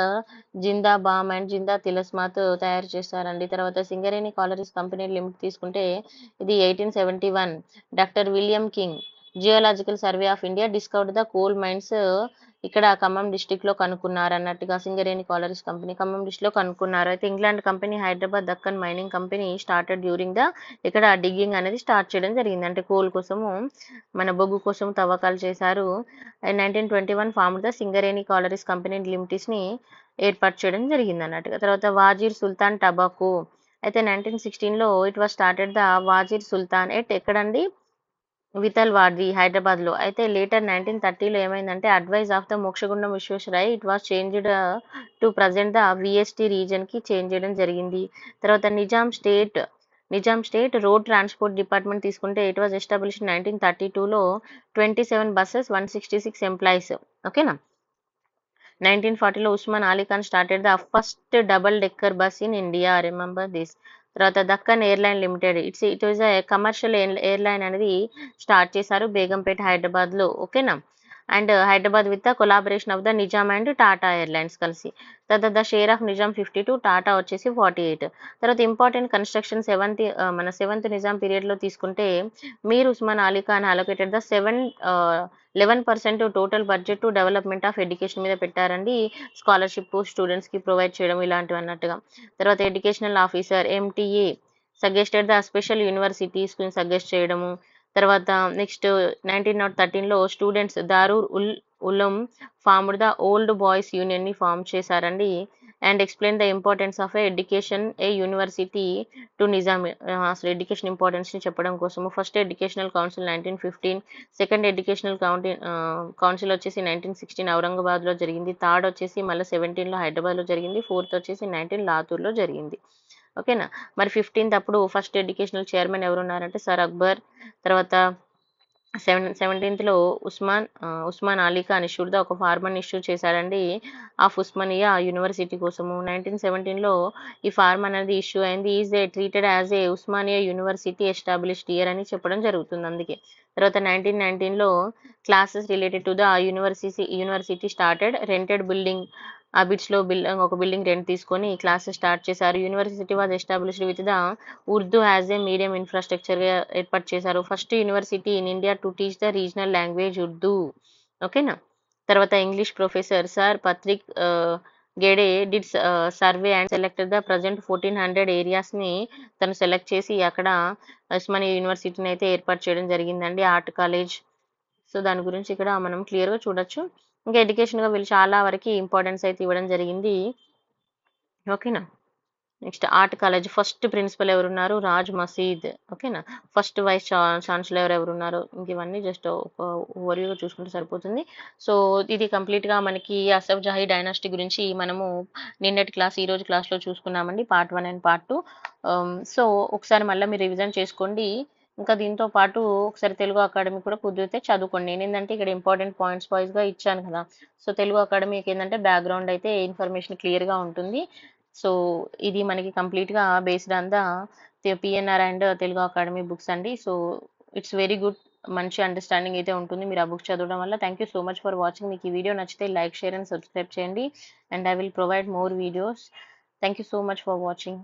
Zinda balm and Zinda Tilismath తయారు చేస్తారండి. తర్వాత సింగరేణి కాలరీస్ కంపెనీ లిమిటెడ్ తీసుకుంటే ఇది 1871 doctor William King geological survey of India discovered the coal mines, ఇక్కడ ఖమ్మం డిస్టిక్లో కనుక్కున్నారు అన్నట్టుగా. సింగరేణి కాలరీస్ కంపెనీ ఖమ్మం డిస్టిక్లో కనుక్కున్నారు. అయితే England company Hyderabad Deccan mining company started during the, ఇక్కడ డిగ్గింగ్ అనేది స్టార్ట్ చేయడం జరిగింది. అంటే కోల్ కోసము, మన బొగ్గు కోసం తవ్వకాలు చేశారు. 1921 formed the Singareni collieries company లిమిటెడ్స్ని ఏర్పాటు చేయడం జరిగింది అన్నట్టుగా. తర్వాత వాజీర్ సుల్తాన్ టబాకో, అయితే 1916లో it was started the Vazir Sultan ఎక్కడండి, వితల్వాడి హైదరాబాద్లో. అయితే లేటర్ 1930లో ఏమైందంటే advise of the Mokshagundam Visvesvaraya it was changed to present the VST రీజన్కి చేంజ్ చేయడం జరిగింది. తర్వాత Nizam state Nizam state road transport department తీసుకుంటే ఇట్ వాజ్ ఎస్టాబ్లిష్డ్ 1932లో 27 బస్సెస్ 166 ఎంప్లాయీస్. ఓకేనా. 1940లో Osman Ali Khan started the first double decker bus in India, remember this. తర్వాత Deccan airline limited, it was a commercial airline అనేది స్టార్ట్ చేశారు బేగంపేట హైదరాబాద్లో. ఓకేనా. And Hyderabad with the collaboration of the Nizam and Tata airlines కలిసి. తర్వాత the share of Nizam 52, Tata వచ్చేసి 48. తర్వాత ఇంపార్టెంట్ కన్స్ట్రక్షన్ మన సెవెంత్ నిజాం పీరియడ్లో తీసుకుంటే Mir Osman Ali Khan allocated the 11% total budget to development of education మీద పెట్టారండి. స్కాలర్షిప్ స్టూడెంట్స్కి ప్రొవైడ్ చేయడం ఇలాంటివి అన్నట్టుగా. తర్వాత educational officer MTA suggested the special universities suggest చేయడము. తర్వాత నెక్స్ట్ 1913లో students Darul Uloom formed the old boys యూనియన్ని ఫామ్ చేశారండి. And explain the importance of education a university to Nizam. అసలు ఎడ్యుకేషన్ ఇంపార్టెన్స్ని చెప్పడం కోసము. First educational council 1915, second educational council వచ్చేసి 1916 ఔరంగాబాద్లో జరిగింది. థర్డ్ వచ్చేసి మళ్ళీ 17లో హైదరాబాద్లో జరిగింది. ఫోర్త్ వచ్చేసి 19 లాతూర్లో జరిగింది. ఓకేనా. మరి 15th అప్పుడు ఫస్ట్ ఎడ్యుకేషనల్ చైర్మన్ ఎవరున్నారంటే సర్ అక్బర్. తర్వాత 17th ఉస్మాన్ అలీ ఖాన్ ఇష్యూడ్ ఒక ఫార్మన్ ఇష్యూ చేశాడండి ఆఫ్ ఉస్మానియా యూనివర్సిటీ కోసము. 1917లో ఈ ఫార్మ్ అనేది ఇష్యూ అయింది. Is a treated as a Osmania university established year అని చెప్పడం జరుగుతుంది అందుకే. తర్వాత 1919లో classes related to the university started rented building అబిడ్స్లో ఒక బిల్డింగ్ రెంట్ తీసుకొని క్లాసెస్ స్టార్ట్ చేశారు. University was established with the Urdu as a medium ఇన్ఫ్రాస్ట్రక్చర్గా ఏర్పాటు చేశారు. First university in India to teach the regional language Urdu. ఓకేనా. తర్వాత ఇంగ్లీష్ ప్రొఫెసర్ సార్ పత్రిక్ గెడే did survey and selected the present 1400 ఏరియాస్ని తను select చేసి అక్కడ ఉస్మానియా యూనివర్సిటీని అయితే ఏర్పాటు చేయడం జరిగిందండి, ఆర్ట్ కాలేజ్. సో దాని గురించి ఇక్కడ మనం క్లియర్గా చూడొచ్చు. ఇంకా ఎడ్యుకేషన్గా వీళ్ళు చాలా వరకు ఇంపార్టెన్స్ అయితే ఇవ్వడం జరిగింది. ఓకేనా. Next art college first principal ఎవరున్నారు, రాజ్ మసీద్. ఓకేనా. ఫస్ట్ వైస్ ఛాన్సలర్ ఎవరున్నారు, ఇంక ఇవన్నీ జస్ట్ ఒక ఓవర్వ్యూగా చూసుకుంటే సరిపోతుంది. సో ఇది కంప్లీట్గా మనకి అసఫ్ జాహీ డైనాసిటీ గురించి మనము నిన్నటి క్లాస్ ఈరోజు క్లాస్లో చూసుకున్నామండి, పార్ట్ 1 అండ్ పార్ట్ 2. సో ఒకసారి మళ్ళీ మీరు రివిజన్ చేసుకోండి. ఇంకా దీంతో పాటు ఒకసారి తెలుగు అకాడమీ కూడా కుదిరితే చదువుకోండి. ఏంటంటే ఇక్కడ ఇంపార్టెంట్ పాయింట్స్ వైజ్గా ఇచ్చాను కదా. సో తెలుగు అకాడమీకి ఏంటంటే బ్యాక్గ్రౌండ్ అయితే ఇన్ఫర్మేషన్ క్లియర్గా ఉంటుంది. సో ఇది మనకి కంప్లీట్గా based on the PNR and Telugu academy books అండి. సో ఇట్స్ వెరీ గుడ్, మంచి అండర్స్టాండింగ్ అయితే ఉంటుంది మీరు ఆ బుక్ చదవడం వల్ల. Thank you so much for watching. మీకు ఈ వీడియో నచ్చితే లైక్, షేర్ అండ్ సబ్స్క్రైబ్ చేయండి. And I will provide more videos. Thank you so much for watching.